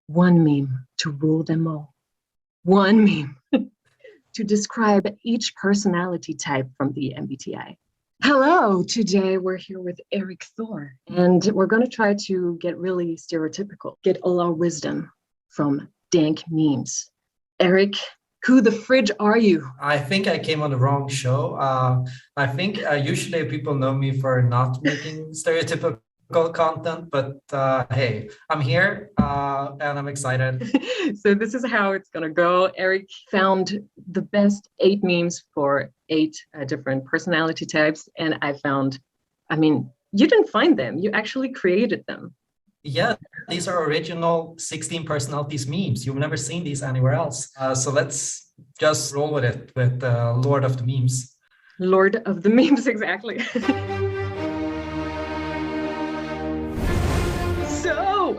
One meme to rule them all. One meme to describe each personality type from the MBTI. Hello, today we're here with Eric Thor, and we're going to try to get really stereotypical, get all our wisdom from dank memes. Eric, who the fridge are you? I think I came on the wrong show. I think usually people know me for not making stereotypical content, but hey, I'm here and I'm excited. So this is how it's going to go. Eric found the best 8 memes for 8 different personality types, and you didn't find them. You actually created them. Yeah, these are original 16 personalities memes. You've never seen these anywhere else. So let's just roll with it with Lord of the Memes. Lord of the Memes, exactly. So,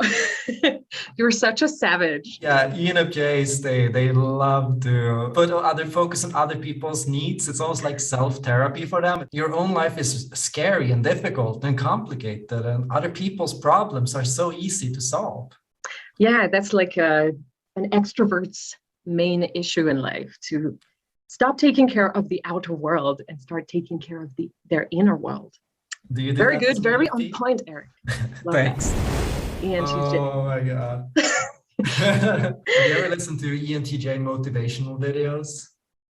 you're such a savage. Yeah, ENFJs, they love to put other focus on other people's needs. It's almost like self-therapy for them. Your own life is scary and difficult and complicated, and other people's problems are so easy to solve. Yeah, that's like an extrovert's main issue in life, to stop taking care of the outer world and start taking care of their inner world. Do you do very that good, very ENFP? on point, Eric. Love Thanks. ENTJ. Oh my God. Have you ever listened to ENTJ motivational videos?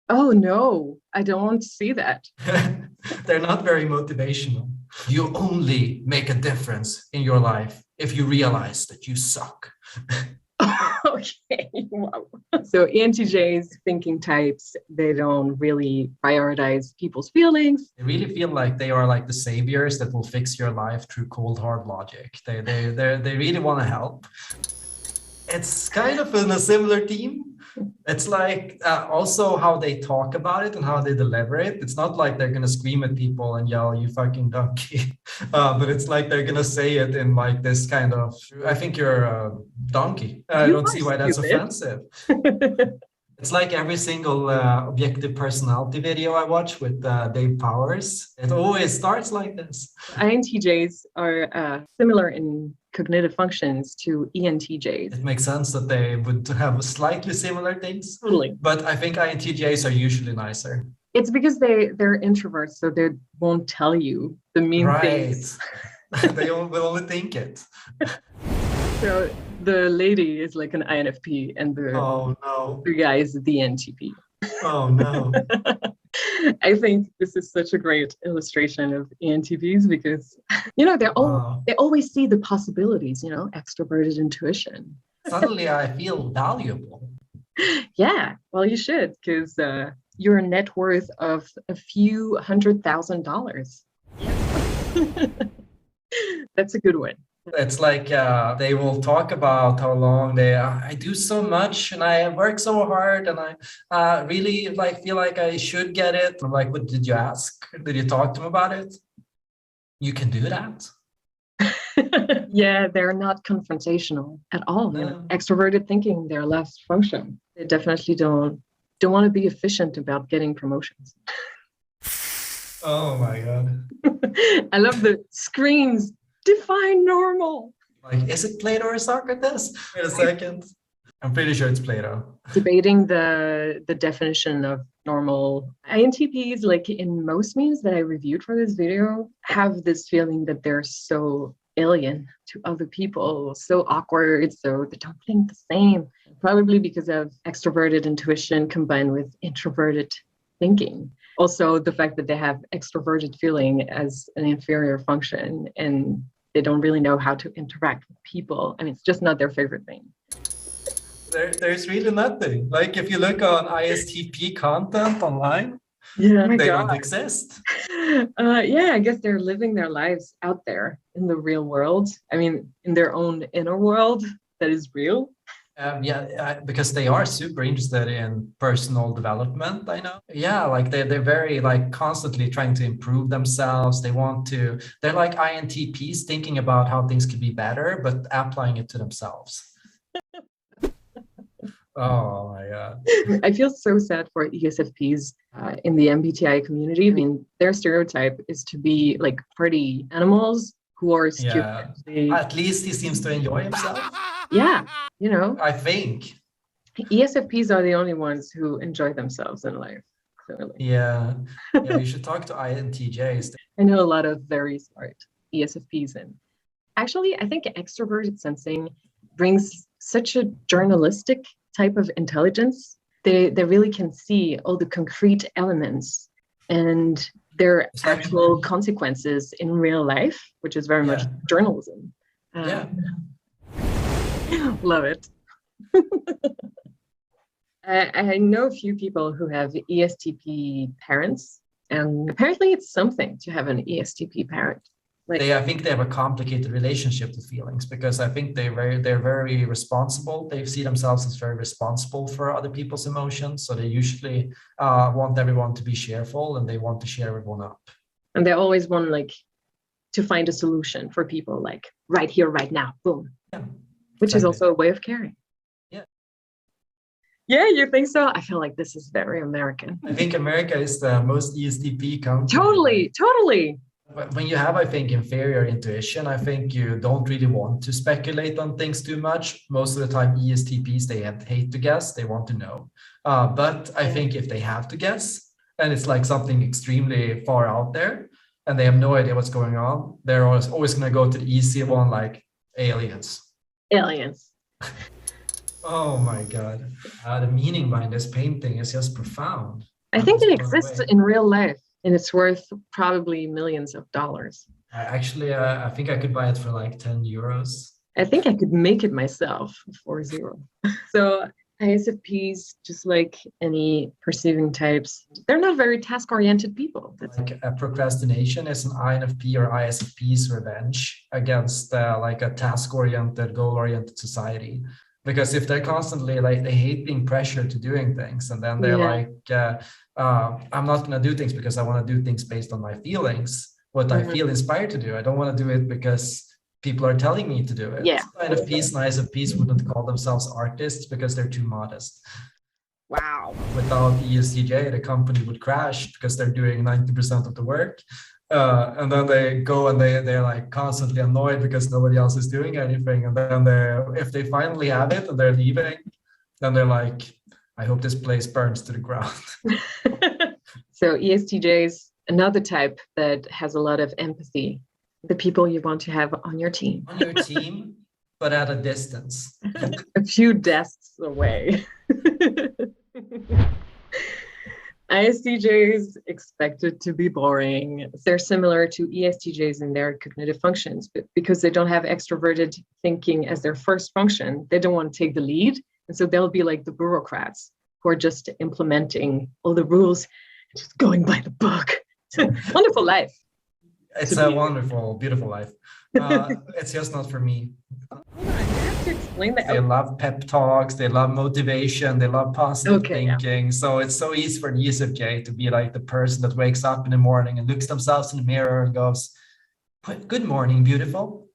Oh no, I don't see that. They're not very motivational. You only make a difference in your life if you realize that you suck. Okay, wow. So ENTJs, thinking types, they don't really prioritize people's feelings. They really feel like they are like the saviors that will fix your life through cold hard logic. They really want to help. It's kind of in a similar theme. It's like also how they talk about it and how they deliver it. It's not like they're going to scream at people and yell, "You fucking donkey." But it's like they're going to say it in like this kind of, I think you're a donkey. I don't see why that's offensive. It's like every single objective personality video I watch with Dave Powers. It always starts like this. INTJs are similar in cognitive functions to ENTJs. It makes sense that they would have slightly similar things. Totally. But I think INTJs are usually nicer. It's because they're introverts, so they won't tell you the mean things. They will only think it. So the lady is like an INFP and the guy is the ENTP. Oh no. I think this is such a great illustration of ENTPs because, they always see the possibilities, extroverted intuition. Suddenly I feel valuable. Yeah, well, you should, because you're a net worth of a few $100,000. That's a good one. It's like they will talk about how long I do so much and I work so hard and I really feel like I should get it. I'm like, what did you ask? Did you talk to them about it? You can do that? Yeah, they're not confrontational at all. No. Extroverted thinking, they're less function. They definitely don't want to be efficient about getting promotions. Oh my God. I love the screams. Define normal. Like, is it Plato or Socrates? Wait a second. I'm pretty sure it's Plato. Debating the definition of normal. INTPs, like in most memes that I reviewed for this video, have this feeling that they're so alien to other people, so awkward, so they don't think the same. Probably because of extroverted intuition combined with introverted thinking. Also, the fact that they have extroverted feeling as an inferior function and they don't really know how to interact with people. I mean, it's just not their favorite thing. There's really nothing. Like if you look on ISTP content online, they don't exist. Yeah, I guess they're living their lives out there in the real world. I mean, in their own inner world that is real. Because they are super interested in personal development, I know. Yeah, like they're very constantly trying to improve themselves. They're like INTPs thinking about how things could be better, but applying it to themselves. Oh my God. I feel so sad for ESFPs in the MBTI community. I mean, their stereotype is to be like party animals who are Yeah. stupidly, At least he seems to enjoy himself, yeah, you know, I think. ESFPs are the only ones who enjoy themselves in life, clearly. Yeah. Yeah, you should talk to INTJs. I know a lot of very smart ESFPs, and actually, I think extroverted sensing brings such a journalistic type of intelligence. They really can see all the concrete elements and their It's like, actual consequences in real life, which is very much yeah. journalism. Yeah. Love it. I know a few people who have ESTP parents, and apparently it's something to have an ESTP parent. Like, I think they have a complicated relationship with feelings because I think they're very responsible. They see themselves as very responsible for other people's emotions. So they usually want everyone to be cheerful and they want to cheer everyone up. and they always want like to find a solution for people, like right here, right now, boom. Yeah, which is exactly. also a way of caring. Yeah. Yeah, you think so? I feel like this is very American. I think America is the most ESTP country. Totally. When you have, I think, inferior intuition, I think you don't really want to speculate on things too much. Most of the time, ESTPs, they hate to guess. They want to know. But I think if they have to guess, and it's like something extremely far out there, and they have no idea what's going on, they're always going to go to the easy one, like aliens. Aliens. Oh my God. The meaning behind this painting is just profound. I think it exists in real life, and it's worth probably millions of dollars. Actually, I think I could buy it for like 10 euros. I think I could make it myself for zero. So ISFPs, just like any perceiving types, they're not very task-oriented people. Like procrastination is an INFP or ISFP's revenge against like a task-oriented, goal-oriented society. Because if they're constantly like, they hate being pressured to doing things, and then they're like, I'm not going to do things because I want to do things based on my feelings, what I feel inspired to do. I don't want to do it because people are telling me to do it. Yeah. INFPs and ISFPs wouldn't call themselves artists because they're too modest. Wow. Without ESTJ, the company would crash because they're doing 90% of the work. And then they go and they're like constantly annoyed because nobody else is doing anything. And then if they finally have it and they're leaving, then they're like, I hope this place burns to the ground. So ESTJs, another type that has a lot of empathy, the people you want to have on your team. On your team, but at a distance. A few desks away. ISTJs expected to be boring. They're similar to ESTJs in their cognitive functions, but because they don't have extroverted thinking as their first function, they don't want to take the lead. And so they'll be like the bureaucrats who are just implementing all the rules, just going by the book. It's a wonderful life. It's a wonderful, beautiful life. It's just not for me. Hold on, you have to explain that. They love pep talks, they love motivation, they love positive thinking. Yeah. So it's so easy for an ESFJ to be like the person that wakes up in the morning and looks themselves in the mirror and goes, good morning, beautiful.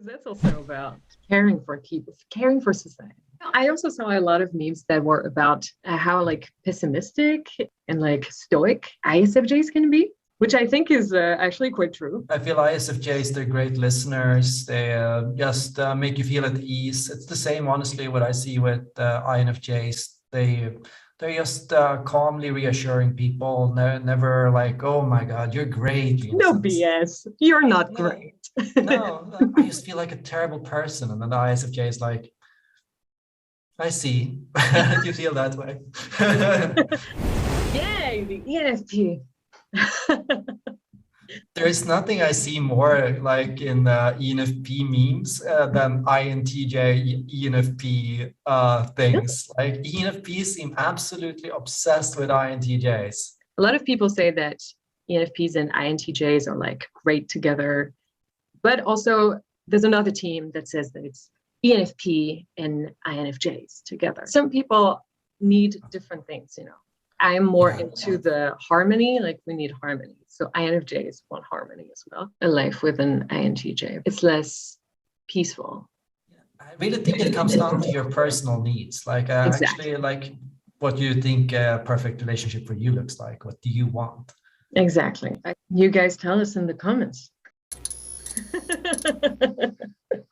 That's also about caring for people, caring for society. I also saw a lot of memes that were about how like pessimistic and like stoic ISFJs can be, which I think is actually quite true. I feel ISFJs, they're great listeners. They just make you feel at ease. It's the same, honestly, what I see with INFJs. They're just calmly reassuring people. Never like, oh my God, you're great. No BS. You're not great. No, I just feel like a terrible person. And then the ISFJ is like, I see. You feel that way. Yay, the ENFP. There is nothing I see more like in ENFP memes than INTJ, ENFP things. Like ENFPs seem absolutely obsessed with INTJs. A lot of people say that ENFPs and INTJs are like great together, but also there's another team that says that it's ENFP and INFJs together. Some people need different things, you know. I'm more into the harmony, like we need harmony. So INFJs want harmony as well. A life with an INTJ, it's less peaceful. I really think it comes down to your personal needs. Like actually like what you think a perfect relationship for you looks like. What do you want? Exactly. You guys tell us in the comments.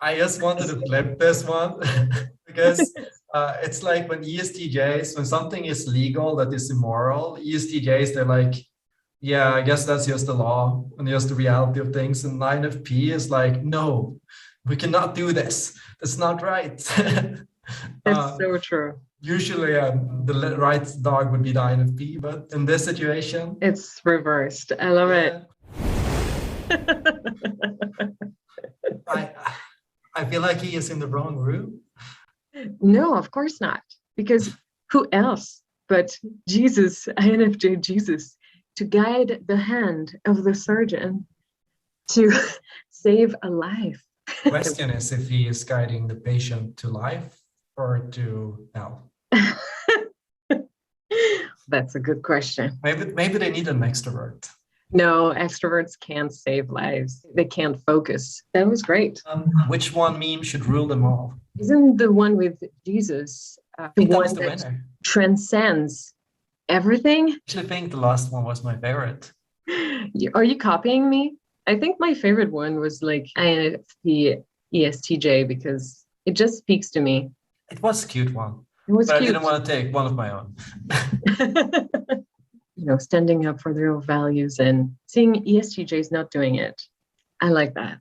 I just wanted to flip this one because it's like when ESTJs, when something is legal that is immoral, ESTJs, they're like, yeah, I guess that's just the law and just the reality of things. And INFP is like, no, we cannot do this. That's not right. That's so true. Usually the right dog would be the INFP, but in this situation, it's reversed. I love it. I feel like he is in the wrong room. No, of course not. Because who else but Jesus, INFJ Jesus, to guide the hand of the surgeon to save a life? Question is if he is guiding the patient to life or to hell. That's a good question. Maybe they need an extrovert. No, extroverts can't save lives. They can't focus. That was great. Which one meme should rule them all? Isn't the one with Jesus the one the that winner. Transcends everything? I actually think the last one was my favorite. Are you copying me? I think my favorite one was like INFP ESTJ because it just speaks to me. It was a cute one. It was but cute. I didn't want to take one of my own. Standing up for their own values and seeing ESTJs not doing it. I like that.